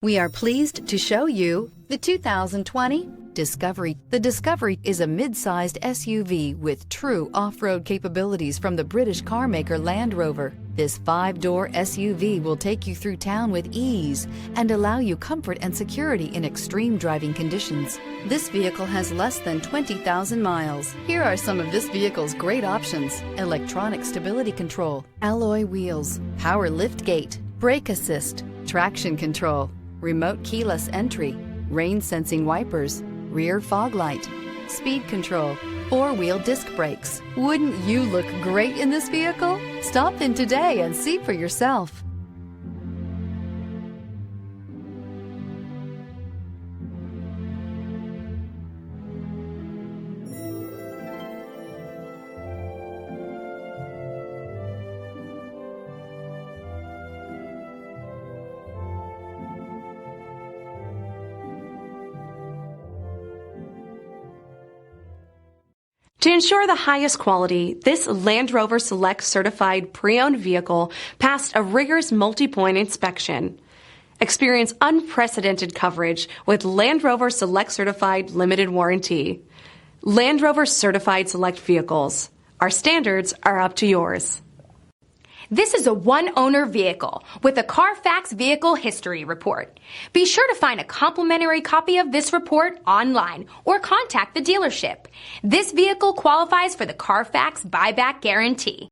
We are pleased to show you the 2020 Discovery. The Discovery is a mid-sized SUV with true off-road capabilities from the British carmaker Land Rover. This 5-door SUV will take you through town with ease and allow you comfort and security in extreme driving conditions. This vehicle has less than 20,000 miles. Here are some of this vehicle's great options: electronic stability control, alloy wheels, power liftgate, brake assist, traction control, remote keyless entry, rain sensing wipers, rear fog light, speed control, 4-wheel disc brakes. Wouldn't you look great in this vehicle? Stop in today and see for yourself. To ensure the highest quality, this Land Rover Select certified pre-owned vehicle passed a rigorous multi-point inspection. Experience unprecedented coverage with Land Rover Select certified limited warranty. Land Rover certified select vehicles. Our standards are up to yours. This is a one-owner vehicle with a Carfax Vehicle History Report. Be sure to find a complimentary copy of this report online or contact the dealership. This vehicle qualifies for the Carfax Buyback Guarantee.